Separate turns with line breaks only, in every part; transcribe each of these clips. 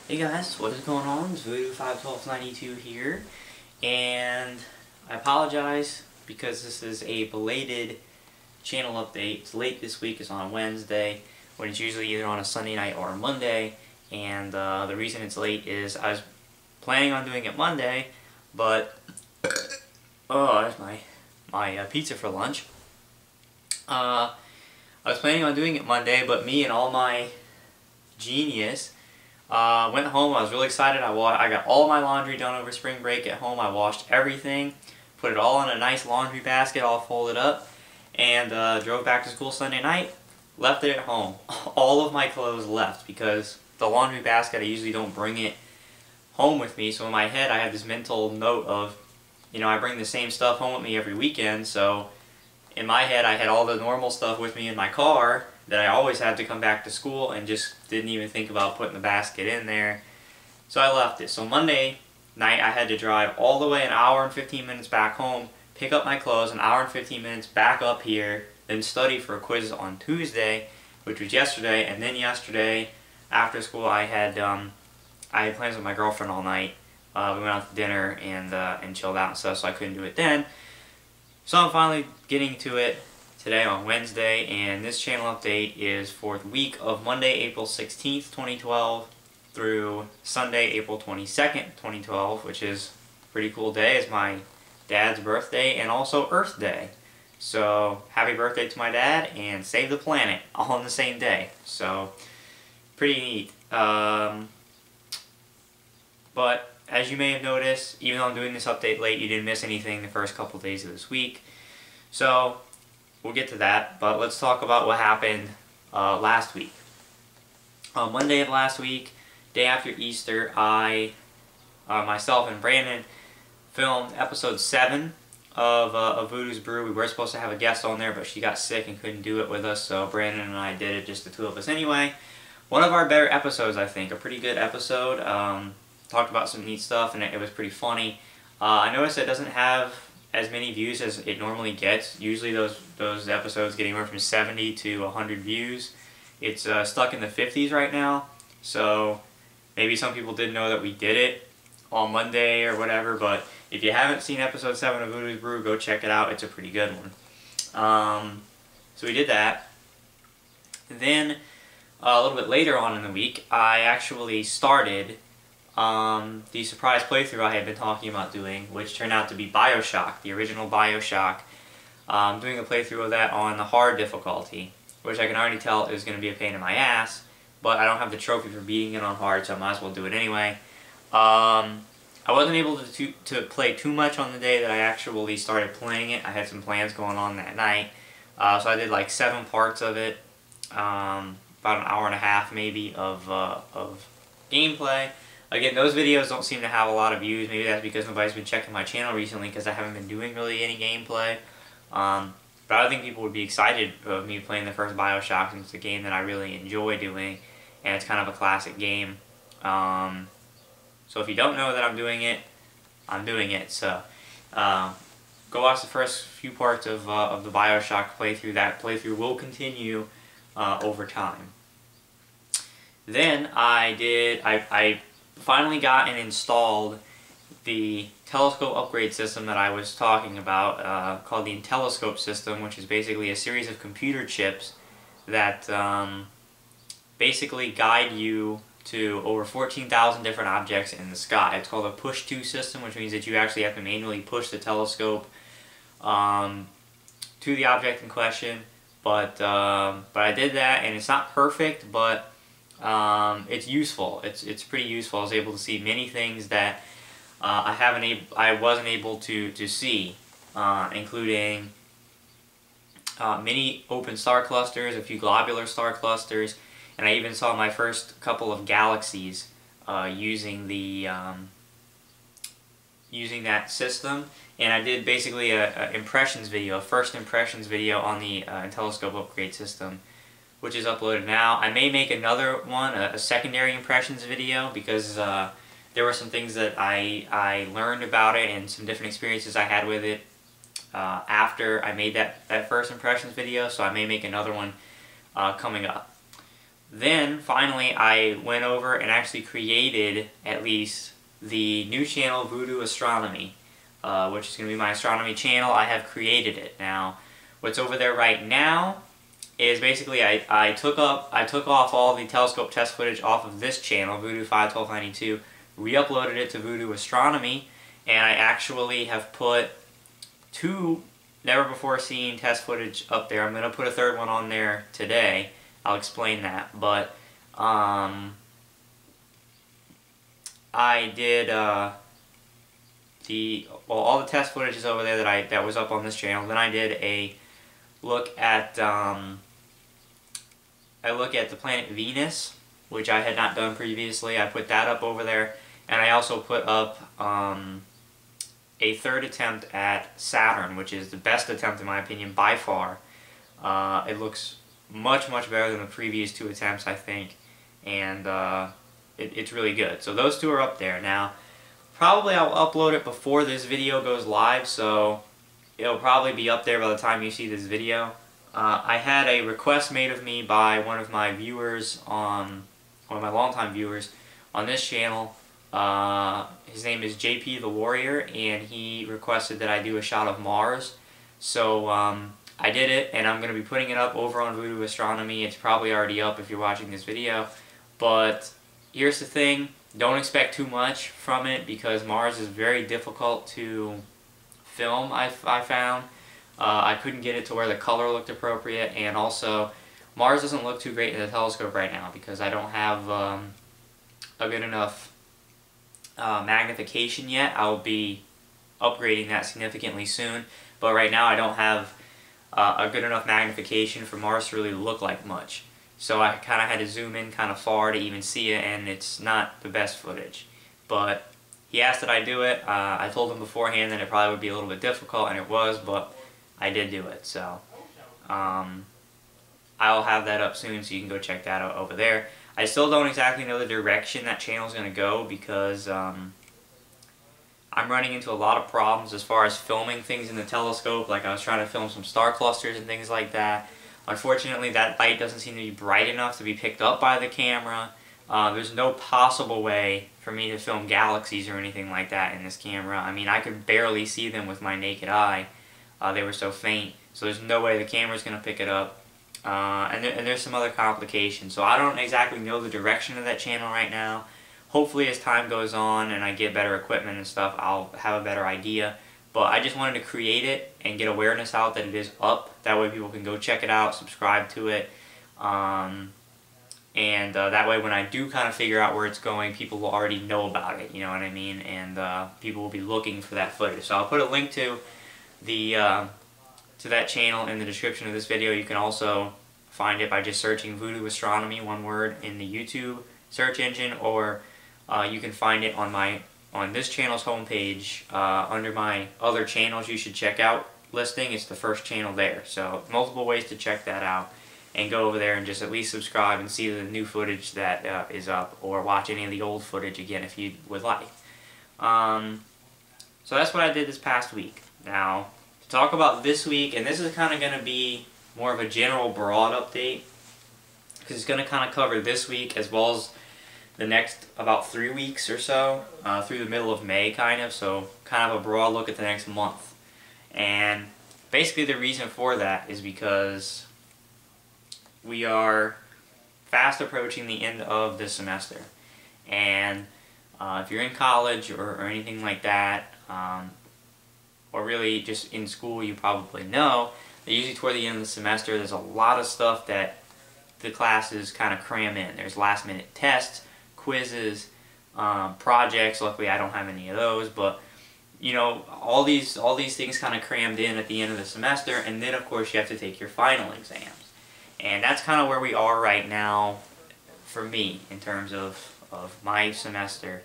Hey guys, what is going on? It's Voodoo 51292 here, and I apologize because this is a belated channel update. It's late this week. It's on a Wednesday when it's usually either on a Sunday night or a Monday, and the reason it's late is I was planning on doing it Monday, but there's my pizza for lunch. I was planning on doing it Monday, but me and all my genius went home. I was really excited. I got all my laundry done over spring break at home. I washed everything, put it all in a nice laundry basket, all folded up, and drove back to school Sunday night. Left it at home. All of my clothes left because the laundry basket, I usually don't bring it home with me. So in my head, I had this mental note of, I bring the same stuff home with me every weekend. So in my head, I had all the normal stuff with me in my car that I always had to come back to school, and just didn't even think about putting the basket in there. So I left it. So Monday night I had to drive all the way an hour and 15 minutes back home, pick up my clothes, an hour and 15 minutes back up here, then study for a quiz on Tuesday, which was yesterday. And then yesterday after school I had plans with my girlfriend all night. We went out to dinner and chilled out and stuff, so I couldn't do it then. So I'm finally getting to it today on Wednesday, and this channel update is for the week of Monday, April 16th, 2012 through Sunday, April 22nd, 2012, which is a pretty cool day. It's my dad's birthday and also Earth Day. So happy birthday to my dad and save the planet all on the same day. So pretty neat. But as you may have noticed, even though I'm doing this update late, you didn't miss anything the first couple days of this week. So we'll get to that, but let's talk about what happened last week. On Monday of last week, day after Easter, myself and Brandon filmed episode 7 of Voodoo's Brew. We were supposed to have a guest on there, but she got sick and couldn't do it with us, so Brandon and I did it, just the two of us anyway. One of our better episodes, I think. A pretty good episode. Talked about some neat stuff, and it was pretty funny. I noticed it doesn't have as many views as it normally gets. Usually those episodes get anywhere from 70 to 100 views. It's stuck in the 50s right now, so maybe some people didn't know that we did it on Monday or whatever, but if you haven't seen episode 7 of Voodoo's Brew, go check it out. It's a pretty good one. So we did that. And then a little bit later on in the week, I actually started the surprise playthrough I had been talking about doing, which turned out to be BioShock, the original BioShock. I'm doing a playthrough of that on the hard difficulty, which I can already tell is going to be a pain in my ass, but I don't have the trophy for beating it on hard, so I might as well do it anyway. I wasn't able to play too much on the day that I actually started playing it. I had some plans going on that night, so I did like 7 parts of it, about an hour and a half maybe of gameplay. Again, those videos don't seem to have a lot of views. Maybe that's because nobody's been checking my channel recently because I haven't been doing really any gameplay. But I think people would be excited of me playing the first BioShock, since it's a game that I really enjoy doing, and it's kind of a classic game. So if you don't know that I'm doing it, I'm doing it. So go watch the first few parts of the BioShock playthrough. That playthrough will continue over time. Then I finally got and installed the telescope upgrade system that I was talking about, called the IntelliScope system, which is basically a series of computer chips that basically guide you to over 14,000 different objects in the sky. It's called a push-to system, which means that you actually have to manually push the telescope to the object in question. But I did that, and it's not perfect, but it's useful. It's pretty useful. I was able to see many things that I wasn't able to see, including many open star clusters, a few globular star clusters, and I even saw my first couple of galaxies using that system. And I did basically a first impressions video on the IntelliScope upgrade system, which is uploaded now. I may make another one, a secondary impressions video, because there were some things that I learned about it and some different experiences I had with it after I made that first impressions video, so I may make another one coming up. Then finally I went over and actually created at least the new channel Voodoo Astronomy, which is going to be my astronomy channel. I have created it. Now, what's over there right now is basically I took off all the telescope test footage off of this channel, Voodoo 51292, re-uploaded it to Voodoo Astronomy, and I actually have put 2 never-before-seen test footage up there. I'm going to put a 3rd one on there today. I'll explain that, but I did all the test footage is over there that was up on this channel. Then I did a look at the planet Venus, which I had not done previously. I put that up over there, and I also put up a 3rd attempt at Saturn, which is the best attempt in my opinion by far. It looks much better than the previous 2 attempts, I think, and it's really good. So those 2 are up there. Now, probably I'll upload it before this video goes live, so it'll probably be up there by the time you see this video. I had a request made of me by one of my viewers, one of my longtime viewers on this channel. His name is JP the Warrior, and he requested that I do a shot of Mars. So I did it, and I'm going to be putting it up over on Voodoo Astronomy. It's probably already up if you're watching this video. But here's the thing, don't expect too much from it because Mars is very difficult to film, I found. I couldn't get it to where the color looked appropriate, and also Mars doesn't look too great in the telescope right now because I don't have a good enough magnification yet. I'll be upgrading that significantly soon, but right now I don't have a good enough magnification for Mars to really look like much. So I kind of had to zoom in kind of far to even see it, and it's not the best footage. But he asked that I do it. I told him beforehand that it probably would be a little bit difficult, and it was, but I did do it. So I'll have that up soon, so you can go check that out over there. I still don't exactly know the direction that channel is going to go because I'm running into a lot of problems as far as filming things in the telescope. Like I was trying to film some star clusters and things like that. Unfortunately, that light doesn't seem to be bright enough to be picked up by the camera. There's no possible way for me to film galaxies or anything like that in this camera. I mean, I could barely see them with my naked eye. They were so faint. So there's no way the camera's going to pick it up. And there's some other complications. So I don't exactly know the direction of that channel right now. Hopefully as time goes on and I get better equipment and stuff, I'll have a better idea. But I just wanted to create it and get awareness out that it is up. That way people can go check it out, subscribe to it. And that way when I do kind of figure out where it's going, people will already know about it, you know what I mean? And people will be looking for that footage. So I'll put a link to that channel in the description of this video. You can also find it by just searching Voodoo Astronomy, one word, in the YouTube search engine, or you can find it on this channel's homepage under my other channels you should check out listing. It's the first channel there. So multiple ways to check that out, and go over there and just at least subscribe and see the new footage that is up, or watch any of the old footage again if you would like. So that's what I did this past week. Now, to talk about this week, and this is kind of going to be more of a general broad update, because it's going to kind of cover this week as well as the next about 3 weeks or so, through the middle of May kind of, so kind of a broad look at the next month. And basically the reason for that is because we are fast approaching the end of this semester. And if you're in college or anything like that, or really just in school, you probably know that usually toward the end of the semester there's a lot of stuff that the classes kind of cram in. There's last minute tests, quizzes, projects. Luckily I don't have any of those, but you know, all these things kind of crammed in at the end of the semester, and then of course you have to take your final exams. And that's kind of where we are right now for me in terms of my semester.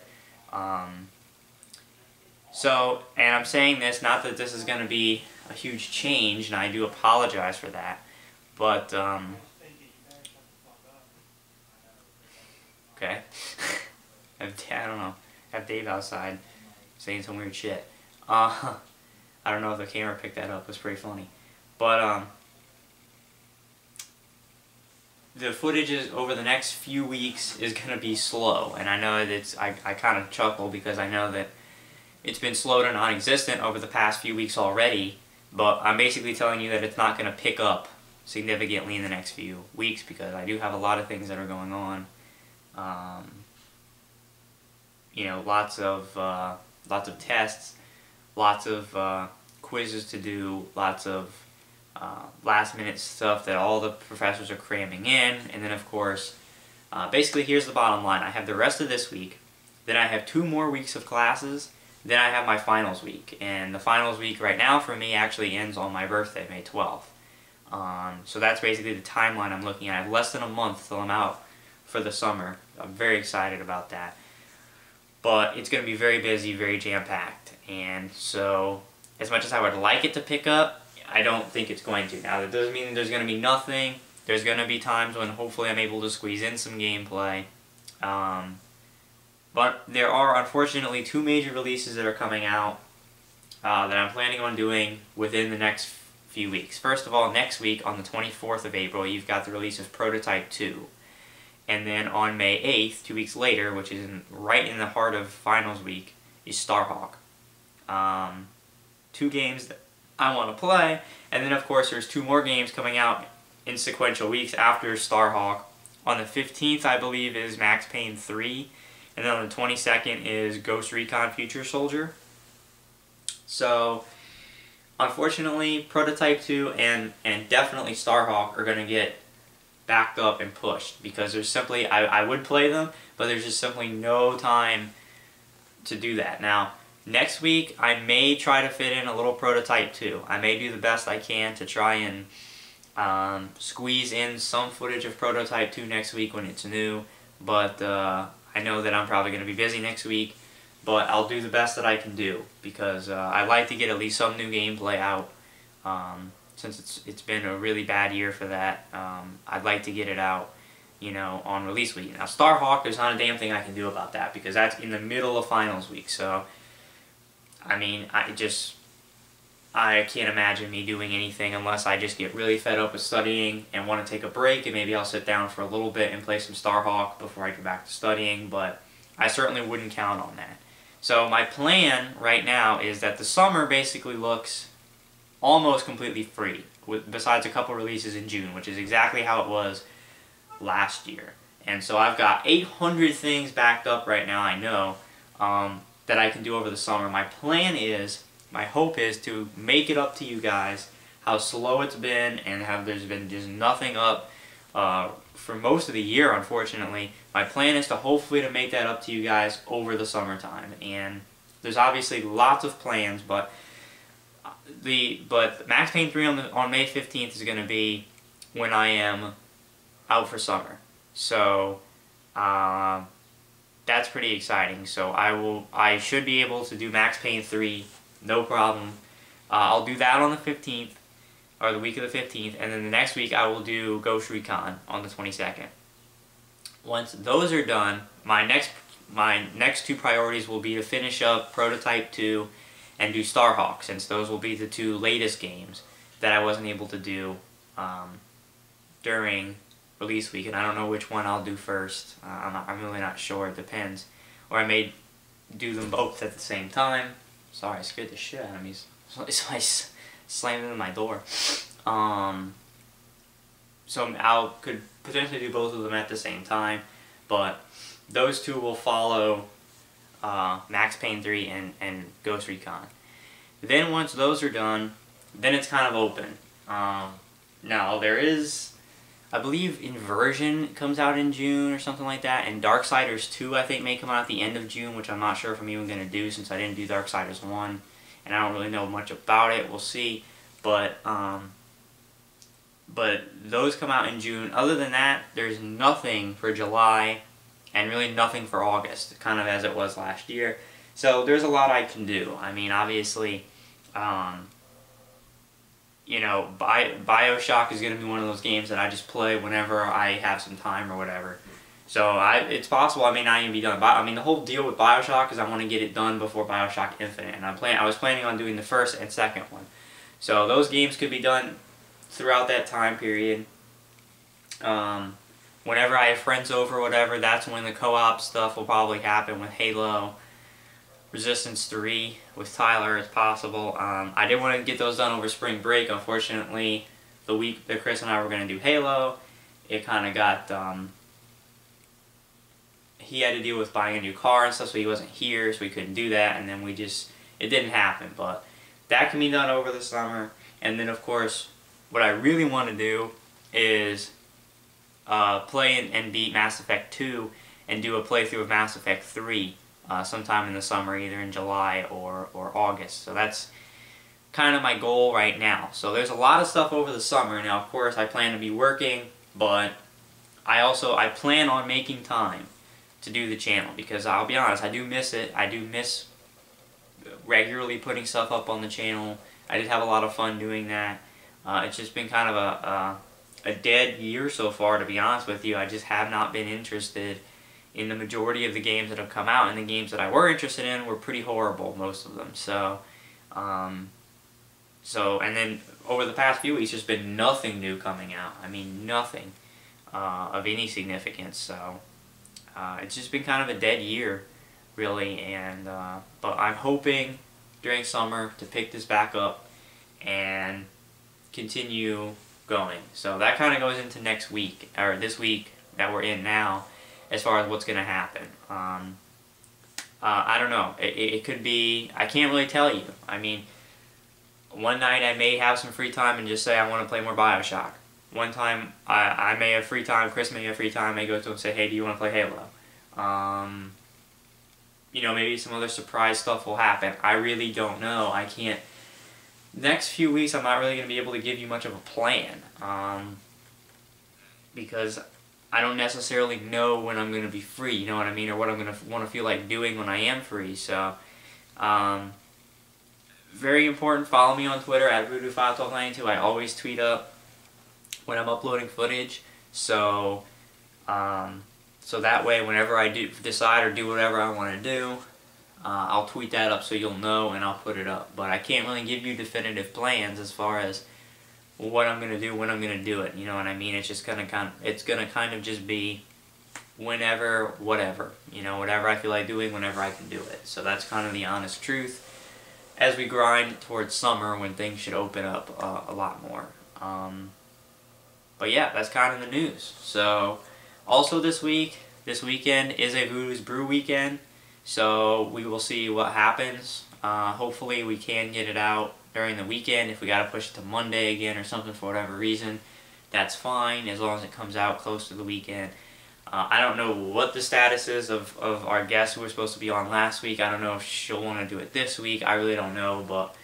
So, and I'm saying this, not that this is going to be a huge change, and I do apologize for that, but, okay, I don't know, I have Dave outside saying some weird shit. I don't know if the camera picked that up, it was pretty funny, but, the footage is over the next few weeks is going to be slow, and I know that I kind of chuckle because I know that it's been slow to non-existent over the past few weeks already, but I'm basically telling you that it's not going to pick up significantly in the next few weeks because I do have a lot of things that are going on. You know, lots of tests, lots of quizzes to do, lots of last minute stuff that all the professors are cramming in, and then of course, basically here's the bottom line. I have the rest of this week, then I have 2 more weeks of classes, then I have my finals week, and the finals week right now for me actually ends on my birthday, May 12th. So that's basically the timeline I'm looking at. I have less than a month till I'm out for the summer. I'm very excited about that. But it's going to be very busy, very jam-packed, and so as much as I would like it to pick up, I don't think it's going to. Now, that doesn't mean there's going to be nothing. There's going to be times when hopefully I'm able to squeeze in some gameplay. But there are, unfortunately, 2 major releases that are coming out that I'm planning on doing within the next few weeks. First of all, next week, on the 24th of April, you've got the release of Prototype 2. And then on May 8th, 2 weeks later, which is right in the heart of Finals Week, is Starhawk. 2 games that I want to play, and then of course there's 2 more games coming out in sequential weeks after Starhawk. On the 15th, I believe, is Max Payne 3, and then on the 22nd is Ghost Recon Future Soldier. So, unfortunately, Prototype 2 and definitely Starhawk are going to get backed up and pushed because there's simply, I would play them, but there's just simply no time to do that. Now, next week, I may try to fit in a little Prototype 2. I may do the best I can to try and squeeze in some footage of Prototype 2 next week when it's new, but I know that I'm probably going to be busy next week, but I'll do the best that I can do because I'd like to get at least some new gameplay out. Since it's been a really bad year for that, I'd like to get it out, you know, on release week. Now, Starhawk, there's not a damn thing I can do about that because that's in the middle of finals week. So, I mean, I can't imagine me doing anything unless I just get really fed up with studying and want to take a break, and maybe I'll sit down for a little bit and play some Starhawk before I get back to studying, but I certainly wouldn't count on that. So my plan right now is that the summer basically looks almost completely free, besides a couple releases in June, which is exactly how it was last year. And so I've got 800 things backed up right now, I know, that I can do over the summer. My plan is, my hope is to make it up to you guys how slow it's been and how there's been just nothing up for most of the year, unfortunately. My plan is to hopefully to make that up to you guys over the summertime. And there's obviously lots of plans, but Max Payne 3 on May 15th is going to be when I am out for summer. So that's pretty exciting. So I should be able to do Max Payne 3, no problem. I'll do that on the 15th, or the week of the 15th, and then the next week I will do Ghost Recon on the 22nd. Once those are done, my next 2 priorities will be to finish up Prototype 2 and do Starhawk, since those will be the 2 latest games that I wasn't able to do during release week, and I don't know which one I'll do first. I'm really not sure. It depends. Or I may do them both at the same time. Sorry, I scared the shit out of me. So I slammed into my door. So I could potentially do both of them at the same time, but those 2 will follow Max Payne 3 and Ghost Recon. Then once those are done, then it's kind of open. Now there is, I believe, Inversion comes out in June or something like that, and Darksiders 2 I think may come out at the end of June, which I'm not sure if I'm even going to do since I didn't do Darksiders 1, and I don't really know much about it. We'll see, but those come out in June. Other than that, there's nothing for July, and really nothing for August, kind of as it was last year. So there's a lot I can do. I mean, obviously, you know, Bioshock is going to be one of those games that I just play whenever I have some time or whatever. So it's possible I may not even be done. I mean, the whole deal with Bioshock is I want to get it done before Bioshock Infinite, and I was planning on doing the first and second one. So those games could be done throughout that time period. whenever I have friends over or whatever, that's when the co-op stuff will probably happen with Halo, Resistance 3 with Tyler as possible. I did want to get those done over spring break. Unfortunately, the week that Chris and I were going to do Halo, it kind of got, he had to deal with buying a new car and stuff, so he wasn't here, so we couldn't do that, and then it didn't happen, but that can be done over the summer. And then, of course, what I really want to do is play and beat Mass Effect 2 and do a playthrough of Mass Effect 3 sometime in the summer, either in July or August. So that's kind of my goal right now. So there's a lot of stuff over the summer. Now, of course, I plan to be working, but I plan on making time to do the channel, because I'll be honest, I do miss it. I do miss regularly putting stuff up on the channel. I did have a lot of fun doing that. It's just been kind of a dead year so far, to be honest with you. I just have not been interested in the majority of the games that have come out, and the games that I were interested in were pretty horrible, most of them. So, and then over the past few weeks, there's been nothing new coming out. I mean, nothing of any significance. So, it's just been kind of a dead year, really. And but I'm hoping during summer to pick this back up and continue going. So that kind of goes into next week, or this week that we're in now, as far as what's going to happen. I don't know. It could be, I can't really tell you. I mean, one night I may have some free time and just say I want to play more Bioshock. One time I may have free time, Chris may have free time, I may go to him and say, hey, do you want to play Halo? You know, maybe some other surprise stuff will happen. I really don't know. I can't. Next few weeks, I'm not really going to be able to give you much of a plan, because I don't necessarily know when I'm going to be free, you know what I mean, or what I'm going to want to feel like doing when I am free. So, very important, follow me on Twitter at Voodoo51292. I always tweet up when I'm uploading footage, so so that way whenever I decide or do whatever I want to do, I'll tweet that up so you'll know, and I'll put it up. But I can't really give you definitive plans as far as what I'm gonna do, when I'm gonna do it. You know what I mean? It's just gonna kind of just be whenever, whatever. You know, whatever I feel like doing, whenever I can do it. So that's kind of the honest truth as we grind towards summer, when things should open up a lot more. But yeah, that's kind of the news. So also this weekend is a Voodoo's Brew weekend. So we will see what happens. Hopefully we can get it out during the weekend. If we got to push it to Monday again or something for whatever reason, that's fine, as long as it comes out close to the weekend. I don't know what the status is of our guest who was supposed to be on last week. I don't know if she'll want to do it this week. I really don't know, but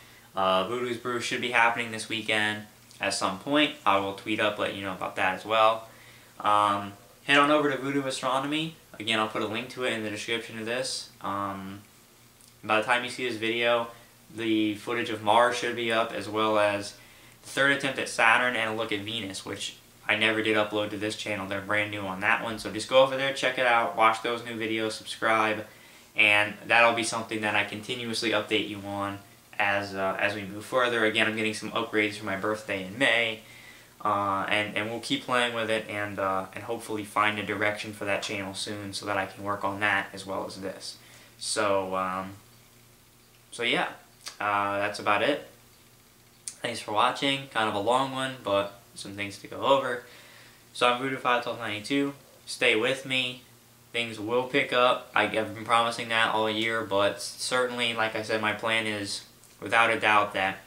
Voodoo's Brew should be happening this weekend at some point. I will tweet up, let you know about that as well. Head on over to Voodoo Astronomy. Again, I'll put a link to it in the description of this. By the time you see this video, the footage of Mars should be up, as well as the third attempt at Saturn and a look at Venus, which I never did upload to this channel. They're brand new on that one. So just go over there, check it out, watch those new videos, subscribe, and that'll be something that I continuously update you on as we move further. Again, I'm getting some upgrades for my birthday in May. And we'll keep playing with it, and hopefully find a direction for that channel soon, so that I can work on that as well as this. So so yeah, that's about it. Thanks for watching. Kind of a long one, but some things to go over. So I'm Voodoo51292. Stay with me. Things will pick up. I've been promising that all year, but certainly, like I said, my plan is, without a doubt, that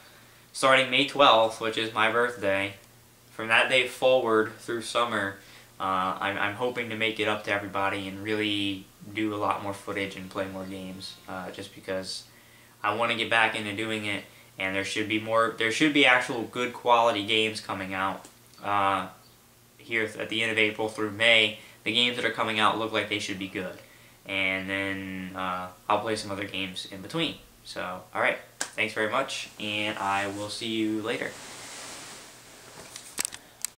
starting May 12th, which is my birthday, from that day forward through summer, I'm hoping to make it up to everybody and really do a lot more footage and play more games, just because I want to get back into doing it, and there should be actual good quality games coming out here at the end of April through May. The games that are coming out look like they should be good, and then I'll play some other games in between. So, alright, thanks very much, and I will see you later.